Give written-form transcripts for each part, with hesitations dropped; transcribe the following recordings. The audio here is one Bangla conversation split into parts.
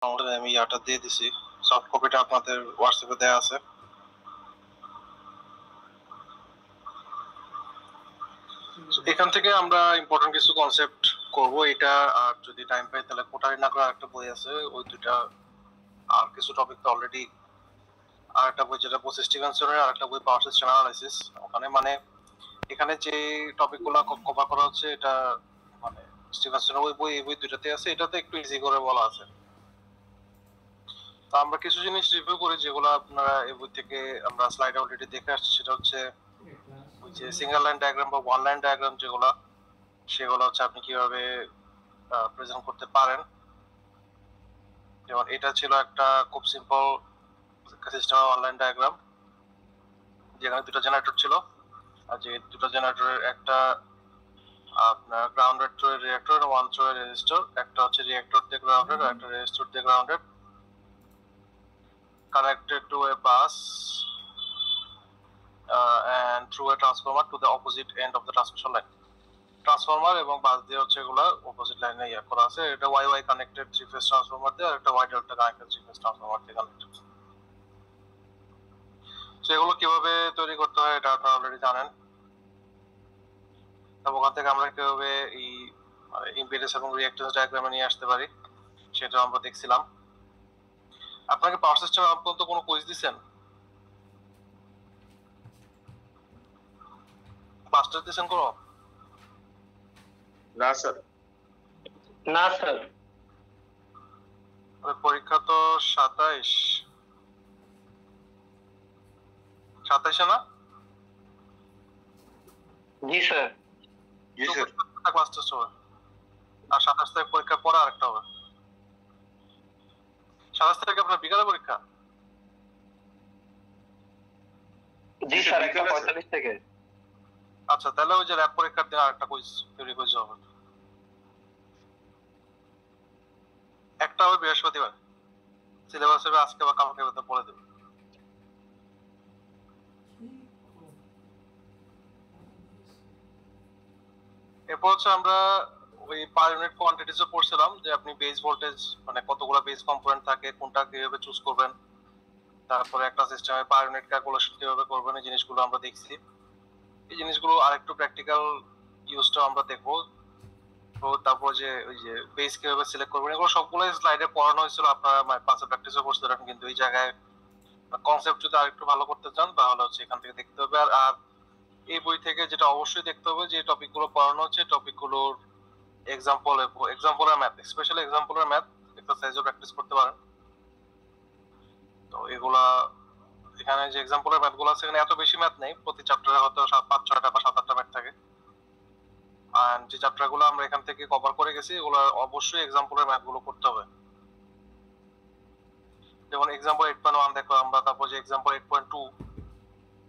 আমি ইয়াটা দিয়ে দিছি, সফট কপিটা আপনাদের হোয়াটসঅ্যাপে দেয়া আছে। এখান থেকে আমরা ইম্পর্টেন্ট কিছু কনসেপ্ট করব। এটা আর যদি টাইম পাই তাহলে কোটারি নাগরা একটা বই আছে, ওই দুইটা আর কিছু টপিক তো অলরেডি, আর একটা বই যেটা বলছে স্টিভেনসনের, আর একটা বই পাওয়ার সিস্টেম অ্যানালাইসিস। ওখানে মানে এখানে যে টপিকগুলো কভার করা হচ্ছে এটা মানে স্টিভেনসনের ওই বই, এই বই দুইটাতে আছে, এটাতে একটু ইজি করে বলা আছে। তো আমরা কিছু জিনিস রিভিউ করি যেগুলো আপনারা এই বই থেকে আমরা স্লাইড অলরেডি দেখে আসছি। সেটা হচ্ছে ওই যে সিঙ্গেল লাইন ডায়াগ্রাম বা ওয়ান লাইন ডায়াগ্রাম সেগুলো হচ্ছে আপনি কিভাবে প্রেজেন্ট করতে পারেন। যেমন এটা ছিল একটা খুব simple system one line diagram, যেখানে দুটো জেনারেটর ছিল, আর যে দুটো জেনারেটরের একটা আপনার grounded through reactor, one through resistor, একটা হচ্ছে রিঅ্যাক্টর দিয়ে গ্রাউন্ডেড আর একটা রেজিস্টর দিয়ে grounded, connected to a bus and through a transformer to the opposite end of the transmission line. Transformer এবং বাস দিয়ে হচ্ছে এগুলো অপোজিট লাইনে ইয়া করা আছে। এটা Y Y connected three phase transformer দিয়ে, আর একটা Y delta connected three phase transformer দিয়ে কানেক্টেড। তো এগুলো কিভাবে তৈরি করতে হয় এটা আপনারা অলরেডি জানেন। এবং ওখান থেকে আমরা কিভাবে এই ইম্পিডেন্স এবং রিঅ্যাক্ট্যান্স ডায়াগ্রামে নিয়ে আসতে পারি সেটা আমরা দেখছিলাম। আপনাকে পাওয়ার সিস্টেম পর্যন্ত কোনো কুইজ দিছেন? মাস্টার দিছেন কোনো? না স্যার। না স্যার। পরীক্ষা তো 27 না? জি স্যার। জি স্যার। ক্লাস টেস্ট হবে, আর 27 তারিখ পরীক্ষার পরে আরেকটা হবে। 27 তারিখে আপনার বিকালে পরীক্ষা? জি স্যার, 1:45 থেকে। আচ্ছা, তাহলে ওই যে ল্যাব পরীক্ষার দিন আরেকটা কুইজ তৈরি কুইজ হবে। একটা হবে বৃহস্পতিবার, সিলেবাস হবে আজকে বা কালকে হতে বলে দেবে। এরপর হচ্ছে আমরা ওই পার ইউনিট কোয়ান্টিটিজও পড়ছিলাম, যে আপনি বেস ভোল্টেজ মানে কতগুলো বেস কম্পোনেন্ট থাকে, কোনটা কিভাবে চুজ করবেন, তারপরে একটা সিস্টেমে পার ইউনিট ক্যালকুলেশন কিভাবে করবেন, এই জিনিসগুলো আমরা দেখছি। এই জিনিসগুলো আরেকটু প্র্যাকটিক্যাল ইউজটা আমরা দেখবো। তো তারপর যে ওই যে বেস কিভাবে সিলেক্ট করবেন, এগুলো সবগুলো স্লাইডে পড়ানো হয়েছিল, আপনারা পাশে প্র্যাকটিসও করছিলেন। কিন্তু এই জায়গায় কনসেপ্ট যদি আরেকটু ভালো করতে চান তাহলে হচ্ছে এখান থেকে দেখতে হবে। আর এই বই থেকে যেটা অবশ্যই দেখতে হবে, যে টপিকগুলো পড়ানো হচ্ছে টপিকগুলোর এক্সাম্পলের ম্যাথ, স্পেশালি এক্সাম্পলের ম্যাথ এক্সারসাইজও প্র্যাকটিস করতে পারেন। তো এগুলা এখানে যে এক্সাম্পলের ম্যাথগুলো আছে, এখানে এত বেশি ম্যাথ নেই, প্রতি চ্যাপ্টারে হয়তো 5-6টা বা 7-8টা ম্যাথ থাকে। আর যে চ্যাপ্টারগুলো আমরা এখান থেকে কভার করে গেছি এগুলো অবশ্যই এক্সাম্পলের ম্যাথগুলো করতে হবে। যেমন এক্সাম্পল 8.1 দেখো আমরা, তারপর যে এক্সাম্পল 8.2,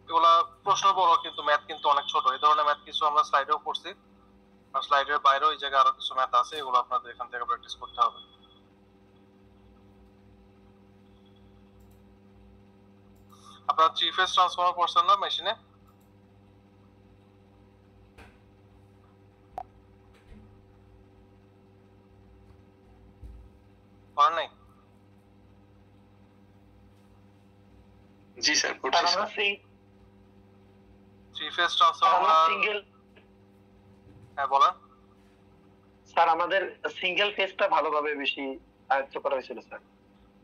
এগুলা প্রশ্ন বড় কিন্তু ম্যাথ কিন্তু অনেক ছোট। এই ধরনের ম্যাথ কিছু আমরা স্লাইডেও করছি, আর স্লাইডের বাইরেও এই জায়গায় আরো কিছু ম্যাথ আছে, এগুলো আপনাদের এখান থেকে প্র্যাকটিস করতে হবে। আপনারা থ্রি ফেজ ট্রান্সফরমার পড়ছেন না মেশিনে? পড়েন নাই? জি স্যার, আমরা থ্রি ফেজ ট্রান্সফরমার সিঙ্গেল। হ্যাঁ বলেন স্যার, আমাদের সিঙ্গেল ফেজটা ভালোভাবে বেশি আয়ত্ত করা হয়েছিল স্যার।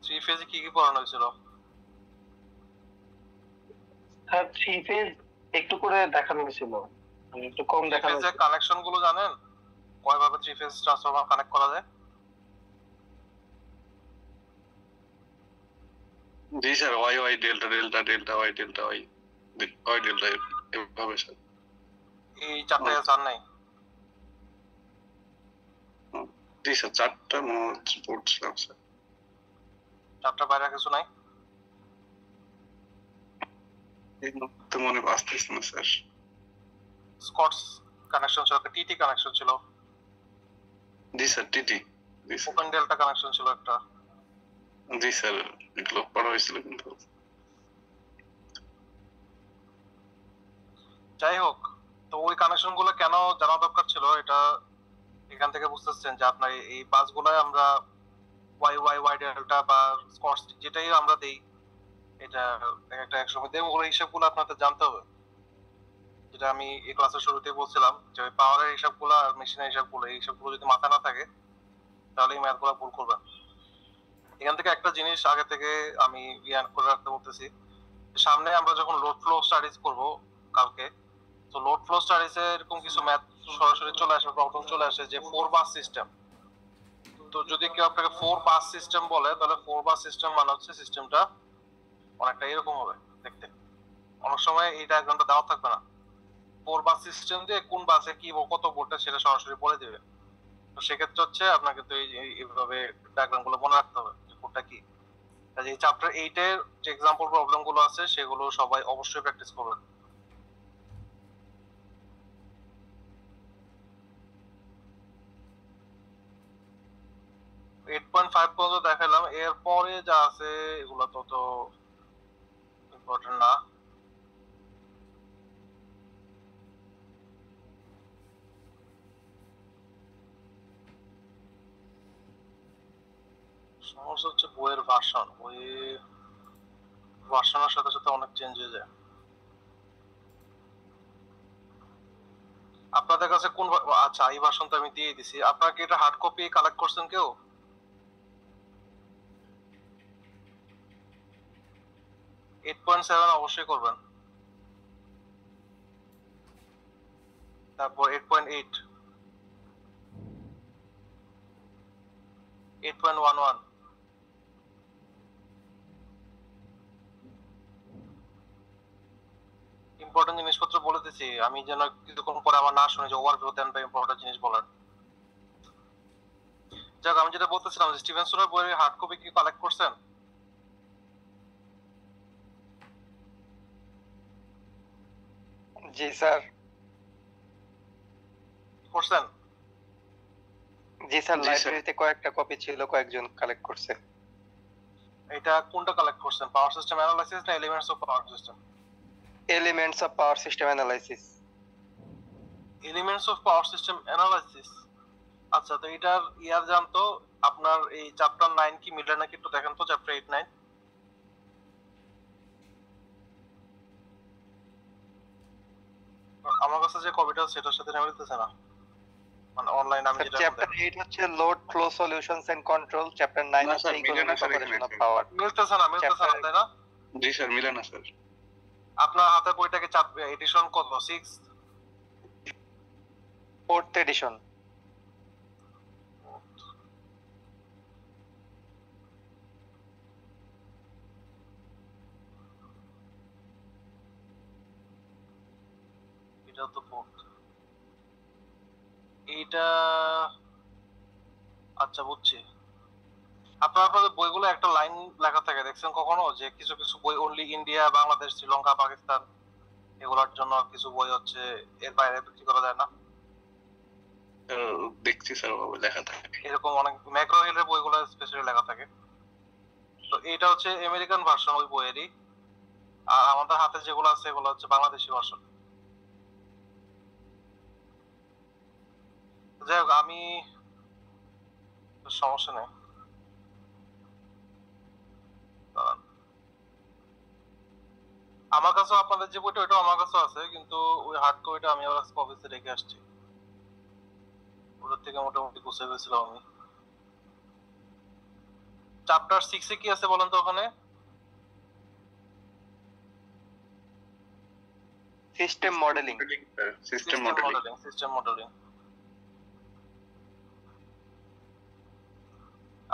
থ্রি ফেজে কি কি পড়ানো হয়েছিল? স্যার, থ্রি ফেজ একটু করে দেখানো হয়েছিল, একটু কম দেখানো হয়েছিল। কানেকশন গুলো জানেন কয় ভাবে থ্রি ফেজ ট্রান্সফরমার কানেক্ট করা যায়? Ji sir, Y Y delta delta delta Y delta Y Y delta এভাবে স্যার। এই চারটা জান নাই? জি স্যার, 4টা পড়ছিলাম স্যার। 4টা বাইরে কিছু নাই? এই মুহূর্তে মনে আসতেছে না স্যার। স্কটস কানেকশন ছিল, একটা টিটি কানেকশন ছিল। জি স্যার, টিটি। জি স্যার। ওপেন ডেল্টা কানেকশন ছিল একটা। জি স্যার, এগুলো পড়া হয়েছিল কিন্তু। যাই হোক, তো ওই কানেকশন গুলো কেন জানা দরকার ছিল এটা এখান থেকে বুঝতেছেন, যে আপনার এই বাসগুলোয় আমরা ওয়াই ওয়াই ওয়াই ডেল্টা বা স্কোয়ার যেটাই আমরা দেই, এটা একটা একসময় দেবো, ওগুলো হিসাবগুলো আপনাদের জানতে হবে। যেটা আমি এই ক্লাসের শুরুতেই বলছিলাম যে পাওয়ারের হিসাবগুলো আর মেশিনের হিসাবগুলো, এই হিসাবগুলো যদি মাথায় না থাকে তাহলে এই ম্যাথগুলো ভুল করবেন। এখান থেকে একটা জিনিস আগে থেকে আমি ইয়ান করে রাখতে বলতেছি, সামনে আমরা যখন লোড ফ্লো স্টাডিজ করব কালকে, তো লোড ফ্লো স্টাডিজে এরকম কিছু ম্যাথ সরাসরি চলে আসে, প্রবলেম চলে আসে যে 4 বাস সিস্টেম। তো যদি কেউ আপনাকে 4 বাস সিস্টেম বলে, তাহলে 4 বাস সিস্টেম মানে হচ্ছে সিস্টেমটা অনেকটা এরকম হবে দেখতে। অনেক সময় এই ডায়াগ্রামটা দেওয়া থাকবে না, 4 বাস সিস্টেম দিয়ে কোন বাসে কি কত ভোল্টেজ সেটা সরাসরি বলে দিবে। তো সেক্ষেত্রে হচ্ছে আপনাকে তো এইভাবে ডায়াগ্রামগুলো মনে রাখতে হবে যে কোনটা কি। কাজে এই চ্যাপ্টার 8 এর যে এক্সাম্পল প্রবলেমগুলো আছে সেগুলো সবাই অবশ্যই প্র্যাকটিস করবেন। এইট পয়েন্ট ফাইভ পর্যন্ত দেখালাম, এরপরে যা আছে এগুলো তো ইম্পর্টেন্ট না। সমস্যা হচ্ছে বইয়ের ভার্সন, ভার্সনের সাথে সাথে অনেক চেঞ্জ হয়ে যায়। আপনাদের কাছে কোন, আচ্ছা এই ভার্সন তো আমি দিয়ে দিছি, আপনারা কি এটা হার্ড কপি কালেক্ট করছেন কেউ? 8.7 অবশ্যই করবেন। তারপর 8.8, 8.11, ইম্পর্টেন্ট জিনিসপত্র বলে দিচ্ছি আমি, যেন কিছুক্ষণ পরে আমার না শুনে যে ওভারভিউ দেন বা ইম্পর্টেন্ট জিনিস বলেন। যাক, আমি যেটা বলতেছিলাম যে স্টিভেনসনের বইয়ের হার্ড কপি কি কালেক্ট করছেন? জি স্যার। করছেন? জি স্যার, জি, স্যার। লাইব্রেরিতে কয়েকটা কপি ছিল, কয়েকজন কালেক্ট করছে। এটা কোনটা কালেক্ট করছেন, পাওয়ার সিস্টেম অ্যানালাইসিস না elements of power system? Elements of power system analysis. Elements of power system analysis. আচ্ছা, তো এটার ইয়ার জানতো আপনার এই চ্যাপ্টার 9 কি মিলে নাকি একটু দেখেন তো, চ্যাপ্টার 8 9। আমার কাছে যে কপিটা সেটার সাথে মিলতেছে না, মানে অনলাইন আমি যেটা চ্যাপ্টার 8 হচ্ছে load flow solutions and control, chapter 9 না, হচ্ছে স্যার, মিলে না, ইকোনমিক স্যার, অপারেশন এখানে অফ পাওয়ার। মিলতেছে না তাই না? জি স্যার, মিলে না স্যার। আপনার হাতে বইটাকে এডিশন কত, 6? 4th addition. এটা তো 4th। এইটা আচ্ছা বুঝছি। আপনাদের বইগুলো একটা লাইন লেখা থাকে দেখছেন কখনো, যে কিছু কিছু বই অনলি ইন্ডিয়া, বাংলাদেশ, শ্রীলঙ্কা, পাকিস্তান এগুলোর জন্য কিছু বই হচ্ছে এর বাইরে বিক্রি করা যায় না? দেখছি স্যার, ওভাবে লেখা থাকে। এরকম অনেক ম্যাক্রো হিলের বইগুলো স্পেশালি লেখা থাকে। তো এটা হচ্ছে আমেরিকান ভার্সন ওই বইয়েরই, আর আমাদের হাতে যেগুলো আছে এগুলো হচ্ছে বাংলাদেশি ভার্সন। যাই হোক, আমি সমস্যা নেই, দাঁড়ান। আমার কাছেও আপনাদের যে বইটা ওইটা আমার কাছেও আছে, কিন্তু ওই হার্ড কপিটা আমি আবার আজকে অফিসে রেখে আসছি, ওটার থেকে মোটামুটি গুছিয়ে ফেলছিলাম আমি। চ্যাপ্টার 6 এ কি আছে বলেন তো ওখানে? System modelling. System modelling. System modelling.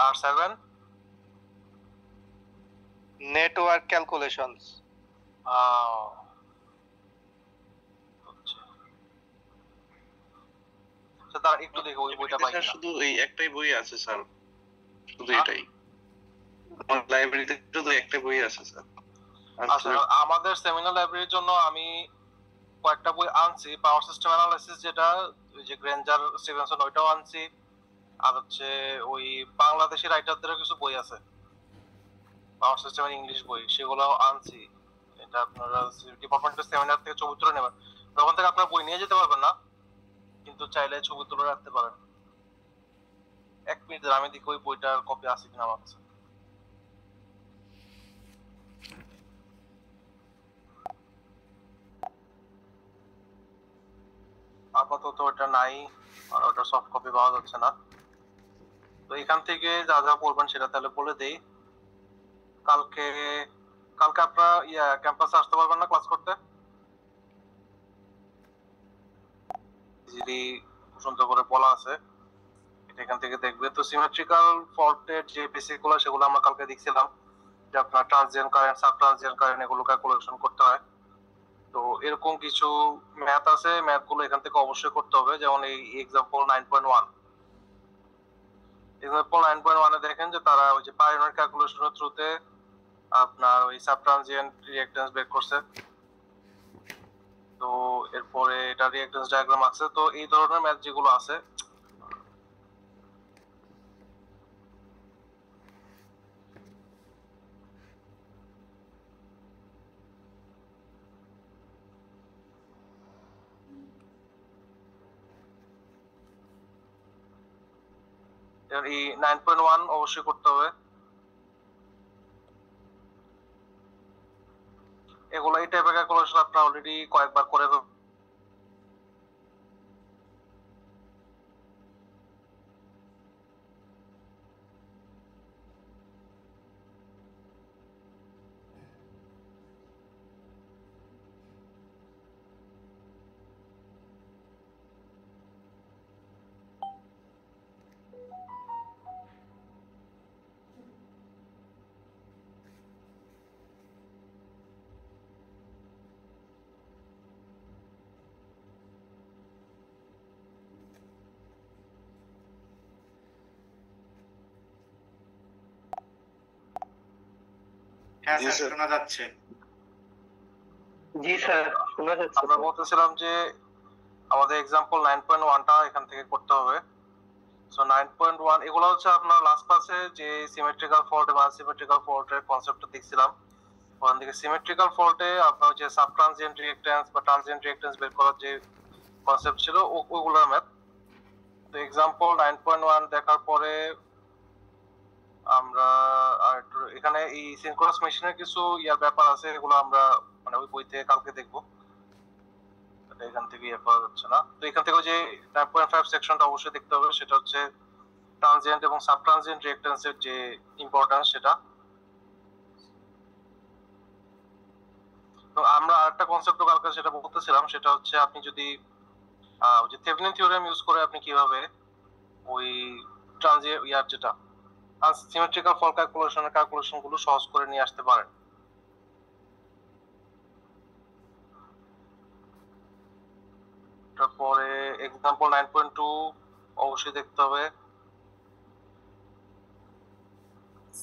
আর 7? Network calculations. তার একটু দেখো ওই বইটা পাই স্যার, কিনা। শুধু এই একটাই বই আছে স্যার, শুধু এটাই লাইব্রেরিতে শুধু একটাই বই আছে স্যার। আচ্ছা, আমাদের সেমিনার লাইব্রেরির জন্য আমি কয়েকটা বই আনছি, পাওয়ার সিস্টেম অ্যানালাইসিস যেটা ওই যে গ্রেঞ্জার স্টিভেনসন ওইটাও আনছি, আর হচ্ছে ওই বাংলাদেশি রাইটারদের কিছু বই আছে পাওয়ার সিস্টেমের ইংলিশ বই, সেগুলোও আনছি। এটা আপনারা ডিপার্টমেন্টের সেমিনার থেকে ছবি তুলে নেবেন, তখন থেকে আপনারা বই নিয়ে যেতে পারবেন না, কিন্তু চাইলে ছবি তুলে রাখতে পারেন। এক মিনিট আমি দেখি ওই বইটার কপি আছে কিনা আমার কাছে। আপাতত ওটা নাই, আর ওটা সফট কপি পাওয়া যাচ্ছে না। তো এখান থেকে যা যা পড়বেন সেটা তাহলে বলে দেই। কালকে কালকে আপনারা ক্যাম্পাসে আসতে পারবেন না ক্লাস করতে? ইজিলি সুন্দর করে বলা আছে, এটা এখান থেকে দেখবে। তো সিমেট্রিক্যাল ফল্টের যে বেসিক গুলো সেগুলো আমরা কালকে দেখছিলাম, যে আপনার transient current, sub transient current এগুলো ক্যালকুলেশন করতে হয়। তো এরকম কিছু ম্যাথ আছে, ম্যাথ গুলো এখান থেকে অবশ্যই করতে হবে। যেমন এই এক্সাম্পল 9.1, এক্সাম্পল 9.1 এ দেখেন যে তারা ওই যে পার ইউনিট ক্যালকুলেশনের থ্রুতে আপনার ওই সাব ট্রানজিয়েন্ট রিঅ্যাকট্যান্স বের করছে। তো এরপরে এটা রিঅ্যাকট্যান্স ডায়াগ্রাম আছে। তো এই ধরনের ম্যাথ যেগুলো আছে এই 9.1 অবশ্যই করতে হবে। এগুলো এই টাইপের ক্যালকুলেশন আপনারা অলরেডি কয়েকবার করে হ্যাঁ স্যার শোনা যাচ্ছে। জি স্যার শোনা যাচ্ছে। আমরা বলতেছিলাম যে আমাদের এক্সাম্পল 9.1টা এখান থেকে করতে হবে। সো 9.1 এগুলো হচ্ছে আপনার লাস্ট ক্লাসে যে সিমেট্রিক্যাল ফল্ট এবং আনসিমেট্রিক্যাল ফল্টের কনসেপ্টটা দেখছিলাম। ওখান থেকে সিমেট্রিক্যাল ফল্টে আপনার যে সাব ট্রানজিয়েন্ট রিঅ্যাকট্যান্স বা ট্রানজিয়েন্ট রিঅ্যাকট্যান্স বের করার যে কনসেপ্ট ছিল ওগুলোর ম্যাথ। তো এক্সাম্পল 9.1 দেখার পরে আমরা আর এখানে এই সিনক্রোনাস মেশিনের কিছু ব্যাপার আছে, এগুলো আমরা মানে ওই বই থেকে কালকে দেখবো। এখান থেকে পাওয়া যাচ্ছে না। তো এখান থেকে যে 9.5 সেকশনটা অবশ্যই দেখতে হবে, সেটা হচ্ছে ট্রানজিয়েন্ট এবং সাব ট্রানজিয়েন্ট রিঅ্যাকট্যান্সের যে ইম্পর্টেন্স সেটা। তো আমরা আরেকটা কনসেপ্ট কালকে সেটা বলতেছিলাম, সেটা হচ্ছে আপনি যদি যে থেভেনিন থিওরেম ইউজ করে আপনি কিভাবে ওই ট্রানজিয়েন্ট যেটা সিমেট্রিক্যাল ফল্ট ক্যালকুলেশন গুলো সহজ করে নিয়ে আসতে পারেন। তারপরে এক্সাম্পল 9.2 অবশ্যই দেখতে হবে।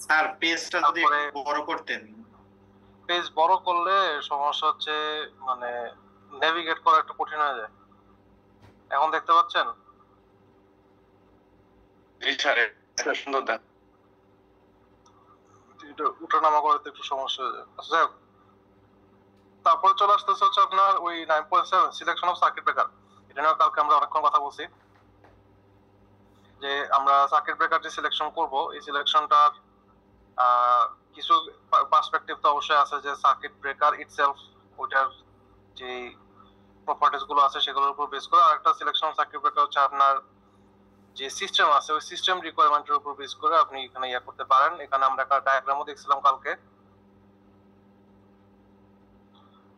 স্যার পেজটা যদি বড় করতেন। পেজ বড় করলে সমস্যা হচ্ছে মানে নেভিগেট করা একটু কঠিন হয়ে যায়। এখন দেখতে পাচ্ছেন? জি স্যার, এটা সুন্দর দেন। এটা উঠানামা করতে একটু সমস্যা হয়ে যায়। আচ্ছা যাই হোক, তারপরে চলে আসতেছে হচ্ছে আপনার ওই 9.7 সিলেকশন অফ সার্কিট ব্রেকার। এটা নিয়ে কালকে আমরা অনেকক্ষণ কথা বলছি, যে আমরা সার্কিট ব্রেকার যে সিলেকশন করব এই সিলেকশনটার কিছু পার্সপেক্টিভ তো অবশ্যই আছে, যে সার্কিট ব্রেকার ইটসেলফ ওটার যে প্রপার্টিজ গুলো আছে সেগুলোর উপর বেস করে। আরেকটা সিলেকশন সার্কিট ব্রেকার হচ্ছে আপনার যে সিস্টেম আছে ওই সিস্টেম রিকোয়ারমেন্টের উপর বেস করে আপনি এখানে করতে পারেন। এখানে আমরা একটা ডায়াগ্রামও দেখছিলাম কালকে।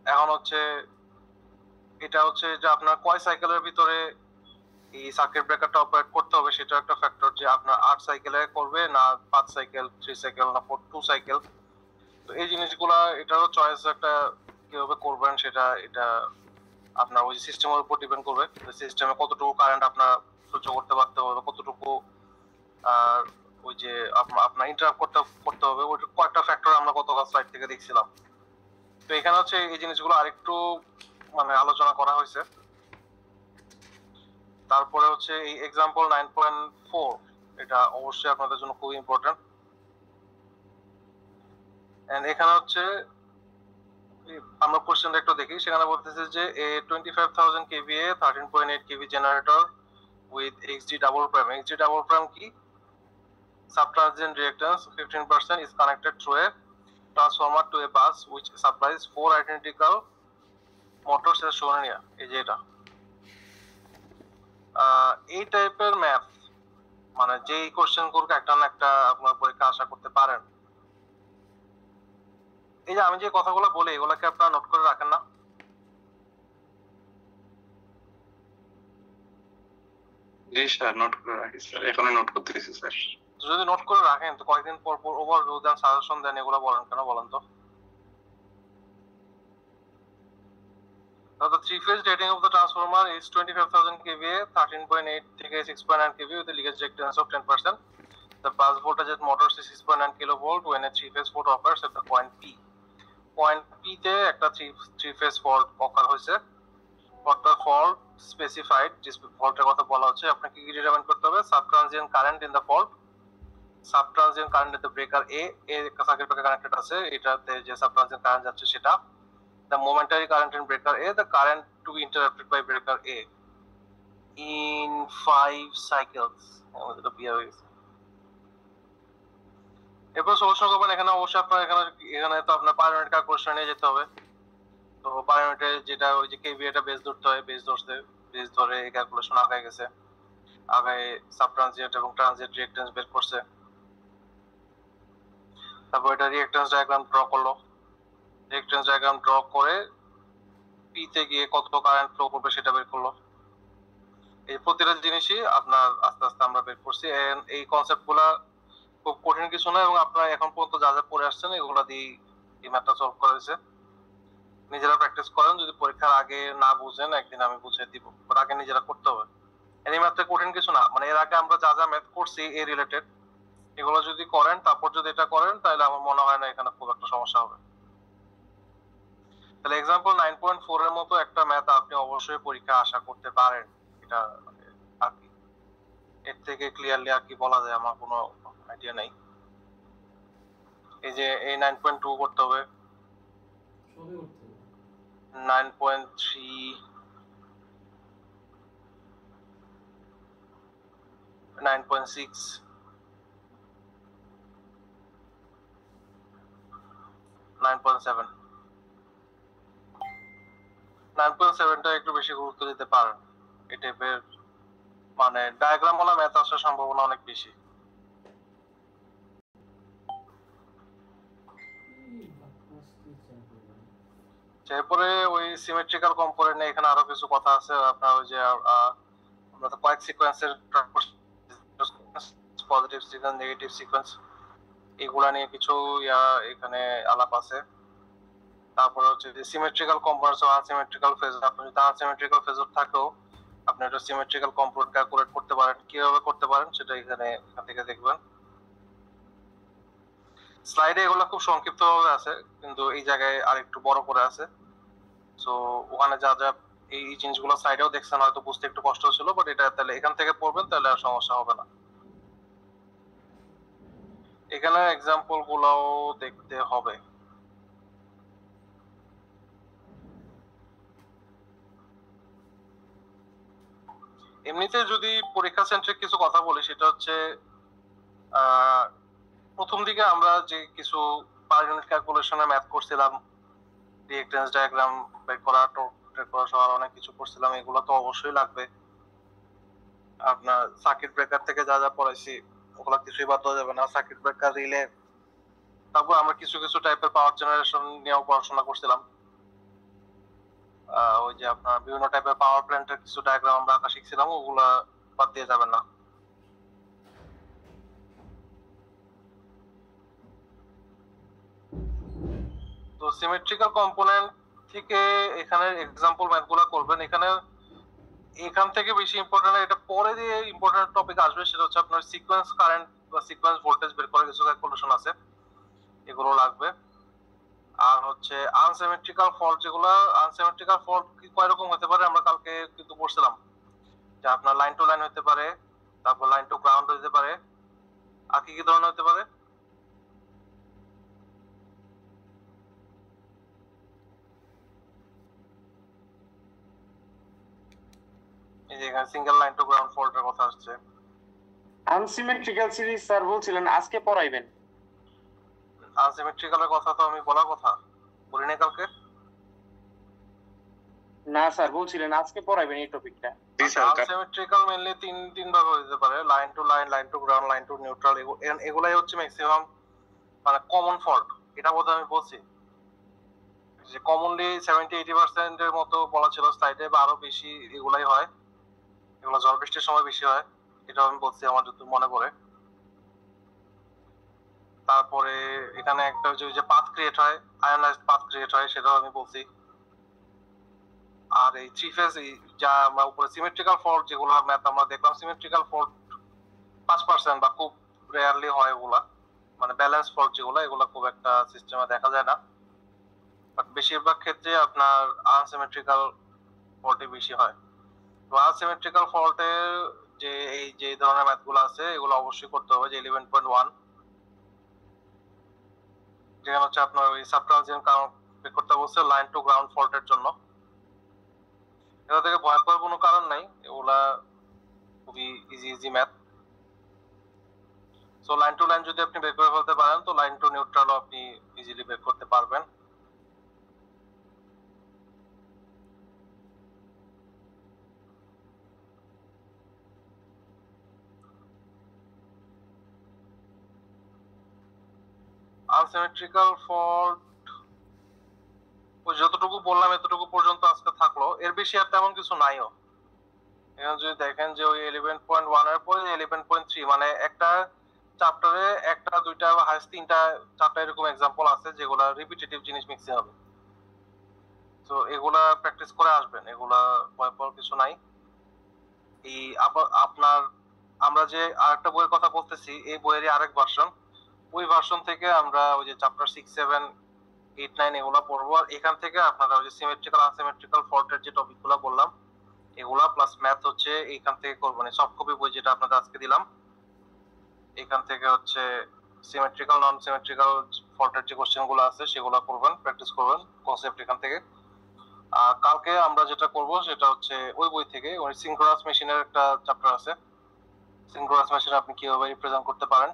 এখন হচ্ছে এটা হচ্ছে যে আপনার কয় সাইকেলের ভিতরে এই সার্কিট ব্রেকারটা অপারেট করতে হবে সেটা একটা ফ্যাক্টর, যে আপনার 8 সাইকেলে করবে না 5 সাইকেল, 3 সাইকেল না 2 সাইকেল। তো এই জিনিসগুলা এটারও চয়েস একটা কিভাবে করবেন সেটা এটা আপনার ওই সিস্টেমের উপর ডিপেন্ড করবে। সিস্টেমে কতটুকু কারেন্ট আপনার সহ্য করতে পারতে হবে, কতটুকু আর ওই যে আপনার ইন্টারাপ্ট করতে হবে, ওই কয়েকটা ফ্যাক্টর আমরা গতকাল স্লাইড থেকে দেখছিলাম। তো এখানে হচ্ছে এই জিনিসগুলো আরেকটু মানে আলোচনা করা হয়েছে। তারপরে হচ্ছে এই এক্সাম্পল 9.4 এটা অবশ্যই আপনাদের জন্য খুব ইম্পর্টেন্ট। এন্ড এখানে হচ্ছে আমরা কোশ্চেনটা একটু দেখি। সেখানে বলতেছে যে a 25,000 kVA 13.8 kV generator with XG double prime. XG double prime কি? subtransient reactance 15% is connected through a transformer to a bus which supplies 4 identical motors as shown here. এই যে এটা এই টাইপের ম্যাথ মানে যেই কোশ্চেন করুক একটা না একটা আপনার পরীক্ষা আশা করতে পারেন। এই যে আমি যে কথাগুলো বলি এগুলোকে আপনারা নোট করে রাখেন না? জি স্যার, নোট করে রাখি স্যার, এখনই নোট করতেছি স্যার। যদি নোট করে রাখেন তো কয়েকদিন পর পর ওভারভিউ দেন, সাজেশন দেন, এগুলো বলেন কেন বলেন তো? Now the three-phase rating of the transformer is 25,000 kVA, 13.8 থেকে 6.9 kVA with a leakage reactance of 10%. The bus voltage at motors is 6.9 kilovolt when a three-phase fault occurs at the point P. Point P তে একটা three-phase fault occur হয়েছে। For the fault specified, যে ফল্টের কথা বলা হচ্ছে, আপনাকে কি ডিটারমাইন করতে হবে? Subtransient current in the fault, subtransient current at the breaker A, একটা সার্কিট ব্রেকার কানেক্টেড আছে, এটাতে যে subtransient current যাচ্ছে সেটা। The momentary current in breaker A, the current to be interrupted by breaker A in 5 cycles. এরপর সলিউশন করবেন। এখানে অবশ্যই আপনার এখানে তো আপনার পার ইউনিট ক্যালকুলেশন নিয়ে যেতে হবে। তো পার ইউনিটে যেটা ওই যে কেভিএটা বেস ধরতে হয়, বেস ধরে এই ক্যালকুলেশন আগায় গেছে, আগায় সাবট্রানজিয়েন্ট এবং ট্রানজিয়েন্ট রিঅ্যাকট্যান্স বের করছে। তারপর এটা রিঅ্যাকট্যান্স ডায়াগ্রাম ড্র করলো, রিঅ্যাকট্যান্স ডায়াগ্রাম ড্র করে পি তে গিয়ে কত কারেন্ট ফ্লো করবে সেটা বের করলো। এই প্রতিটা জিনিসই আপনার আস্তে আস্তে আমরা বের করছি। এই কনসেপ্টগুলো খুব কঠিন কিছু না এবং আপনারা এখন পর্যন্ত যা যা পড়ে আসছেন এগুলো দিয়ে এই ম্যাথটা সলভ করা হয়েছে। নিজেরা প্র্যাকটিস করেন, যদি পরীক্ষার আগে না বুঝেন একদিন আমি বুঝিয়ে দিব, ওর আগে নিজেরা করতে হবে। এই ম্যাথটা কঠিন কিছু না, মানে এর আগে আমরা যা যা ম্যাথ করছি এই রিলেটেড এগুলো যদি করেন তারপর যদি এটা করেন তাহলে আমার মনে হয় না এখানে খুব একটা সমস্যা হবে। তাহলে এক্সাম্পল 9.4 এর মতো একটা ম্যাথ আপনি অবশ্যই পরীক্ষা আশা করতে পারেন। এটা আর কি, এর থেকে ক্লিয়ারলি আর কি বলা যায় আমার কোনো আইডিয়া নাই। এই যে এই 9.2 করতে হবে, 9.3, 9.6, 9.7, 9.7টা একটু বেশি গুরুত্ব দিতে পারেন। এই টাইপের মানে ডায়াগ্রাম ওলা ম্যাথ আসার সম্ভাবনা অনেক বেশি। এরপরে ওই সিমেট্রিক্যাল কম্পোনেন্ট এখানে আরো কিছু কথা আছে। আপনার ওই যে আমরা তো কয়েক সিকোয়েন্সের পজিটিভ সিকোয়েন্স, নেগেটিভ সিকোয়েন্স এগুলা নিয়ে কিছু এখানে আলাপ আছে। তারপরে হচ্ছে যে সিমেট্রিক্যাল কম্পোনেন্টস ও আনসিমেট্রিক্যাল ফেজ, আপনি যদি আনসিমেট্রিক্যাল ফেজর থাকেও আপনি এটা সিমেট্রিক্যাল কম্পোনেন্ট ক্যালকুলেট করতে পারেন। কিভাবে করতে পারেন সেটা এখান থেকে দেখবেন। স্লাইডে এগুলো খুব সংক্ষিপ্ত ভাবে আছে, কিন্তু এই জায়গায় আর একটু বড় করে আছে। সো ওখানে যা যা এই জিনিসগুলো স্লাইডেও দেখছেন হয়তো বুঝতে একটু কষ্ট হচ্ছিল, বাট এটা তাহলে এখান থেকে পড়বেন তাহলে আর সমস্যা হবে না। এখানে এক্সাম্পল গুলোও দেখতে হবে। এমনিতে যদি পরীক্ষা সেন্ট্রিক কিছু কথা বলি সেটা হচ্ছে প্রথম দিকে আমরা যে কিছু পার ইউনিট ক্যালকুলেশনে ম্যাথ করছিলাম, রিঅ্যাকট্যান্স ডায়াগ্রাম বের করা, টর্ক বের করা সহ অনেক কিছু করছিলাম, এগুলো তো অবশ্যই লাগবে। আপনার সার্কিট ব্রেকার থেকে যা যা পড়াইছি ওগুলো কিছুই বাদ দেওয়া যাবে না। সার্কিট ব্রেকার, রিলে, তারপর আমরা কিছু কিছু টাইপের পাওয়ার জেনারেশন নিয়েও পড়াশোনা করছিলাম। ওই যে আপনার বিভিন্ন টাইপের পাওয়ার প্ল্যান্টের কিছু ডায়াগ্রাম আমরা আঁকা শিখছিলাম, ওগুলা বাদ দিয়ে যাবেন না। তো সিমেট্রিক্যাল কম্পোনেন্ট থেকে এখানে এক্সাম্পল ম্যাথগুলো করবেন। এখান থেকে বেশি ইম্পর্টেন্ট, এটা পরে দিয়ে ইম্পর্টেন্ট টপিক আসবে, সেটা হচ্ছে আপনার সিকোয়েন্স কারেন্ট বা সিকোয়েন্স ভোল্টেজ বের করার কিছু ক্যালকুলেশন আছে, এগুলো লাগবে। আর হচ্ছে আনসিমেট্রিক্যাল ফল্ট, যেগুলো আনসিমেট্রিক্যাল ফল্ট কি কয় রকম হতে পারে আমরা কালকে কিন্তু পড়ছিলাম, যে আপনার লাইন টু লাইন হতে পারে, তারপর লাইন টু গ্রাউন্ড হতে পারে, আর কি কি ধরনের হতে পারে? এই যে এখানে সিঙ্গেল লাইন টু গ্রাউন্ড ফল্টের কথা আসছে। আনসিমেট্রিক্যাল সিরিজ স্যার বলছিলেন আজকে পড়াইবেন। আনসিমেট্রিক্যালের কথা তো আমি বলার কথা বলি না কালকে। না স্যার বলছিলেন আজকে পড়াইবেন এই টপিকটা। জি স্যার, আনসিমেট্রিক্যাল মেইনলি তিন ভাবে হতে পারে, line to line, line to ground, line to neutral. এগুলাই হচ্ছে ম্যাক্সিমাম মানে কমন ফল্ট। এটা বোধহয় আমি বলছি যে কমনলি 70-80% এর মতো বলা ছিল সাইডে, বা আরো বেশি এগুলাই হয়। এগুলো ঝড় বৃষ্টির সময় বেশি হয়, এটা আমি বলছি আমার যত মনে পড়ে। তারপরে এখানে একটা যে পাথ ক্রিয়েট হয়, আয়নাইজড পাথ ক্রিয়েট হয়, সেটাও আমি বলছি। আর এই থ্রি ফেজ যা আমরা উপরে সিমেট্রিক্যাল ফল্ট যেগুলো ম্যাথ আমরা দেখলাম, সিমেট্রিক্যাল ফল্ট 5% বা খুব রেয়ারলি হয় ওগুলা, মানে ব্যালেন্স ফল্ট যেগুলো, এগুলো খুব একটা সিস্টেমে দেখা যায় না। বাট বেশিরভাগ ক্ষেত্রে আপনার আনসিমেট্রিক্যাল ফল্টই বেশি হয়। তো আনসিমেট্রিক্যাল ফল্টের যে ধরনের ম্যাথগুলো আছে এগুলো অবশ্যই করতে হবে। যে 11.1 যেখানে হচ্ছে আপনার ওই সাবট্রানজিয়েন্ট কারেন্ট বের করতে বলছে লাইন টু গ্রাউন্ড ফল্টের জন্য। এটা থেকে ভয় পাওয়ার কোনো কারণ নাই, এগুলা খুবই easy math. So line to line যদি আপনি বের করে ফেলতে পারেন, তো লাইন টু নিউট্রালও আপনি ইজিলি বের করতে পারবেন। আনসিমেট্রিক্যাল ফল্ট যতটুকু বললাম এতটুকু পর্যন্ত আজকে থাকলো, এর বেশি আর তেমন কিছু নাইও। এখানে যদি দেখেন যে ওই 11.1 এর পরে 11.3 মানে একটা চ্যাপ্টারে একটা দুইটা বা হাইস্ট তিনটা চারটা এরকম এক্সাম্পল আছে যেগুলা রিপিটেটিভ জিনিস মিক্সিং হবে। তো এগুলা প্র্যাকটিস করে আসবেন, এগুলা ভয় পাওয়ার কিছু নাই। এই আপনার আমরা যে আরেকটা বইয়ের কথা বলতেছি, এই বইয়েরই আরেক ভার্সন, ওই ভার্সন থেকে আমরা ওই যে চ্যাপ্টার 6, 7, 8, 9 এগুলা পড়বো। আর এখান থেকে আপনারা ওই যে সিমেট্রিক্যাল আনসিমেট্রিক্যাল ফল্টের যে টপিকগুলো বললাম এগুলা প্লাস ম্যাথ হচ্ছে এইখান থেকে করবেন। সফট কপি বই যেটা আপনাদের আজকে দিলাম, এখান থেকে হচ্ছে সিমেট্রিক্যাল নন সিমেট্রিক্যাল ফল্টের যে কোশ্চেন গুলো আছে সেগুলো করবেন, প্র্যাকটিস করবেন কনসেপ্ট এখান থেকে। আর কালকে আমরা যেটা করব সেটা হচ্ছে ওই বই থেকে ওই সিনক্রোনাস মেশিনের একটা চ্যাপ্টার আছে, সিনক্রোনাস মেশিন আপনি কিভাবে রিপ্রেজেন্ট করতে পারেন।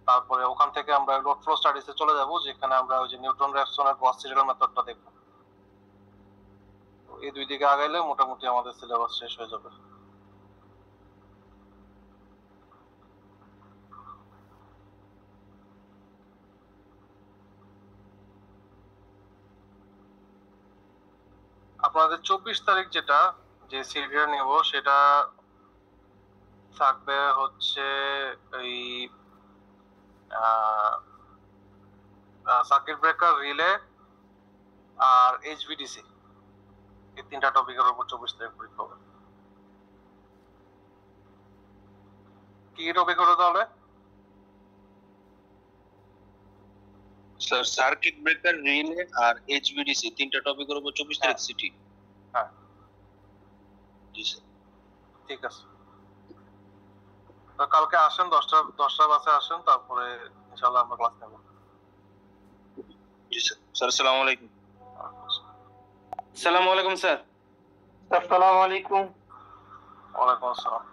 তারপরে ওখান থেকে আমরা লোড ফ্লো স্টাডিজে চলে যাব, যেখানে আমরা ওই যে নিউটন র্যাফসনের গস সিরিয়াল মেথডটা দেখব। এই দুই দিকে আগাইলে মোটামুটি আমাদের সিলেবাস শেষ হয়ে যাবে। আপনাদের 24 তারিখ যেটা যে সিরিয়াল নেব সেটা থাকবে হচ্ছে এই সার্কিট ব্রেকার, রিলে আর এইচভিডিসি, এই তিনটা টপিকের উপর 24 তারিখ পরীক্ষা হবে। কি টপিক হলো তাহলে? স্যার সার্কিট ব্রেকার, রিলে আর এইচভিডিসি তিনটা টপিকের উপর 24 তারিখ সিটি। হ্যাঁ জি স্যার, ঠিক আছে। তো কালকে আসেন 10টা বাসে আসেন, তারপরে ইনশাআল্লাহ আমরা ক্লাস নেব। জি স্যার। স্যার আসসালামু আলাইকুম। আসসালামু আলাইকুম স্যার। আসসালামু আলাইকুম। ওয়ালাইকুম আসসালাম।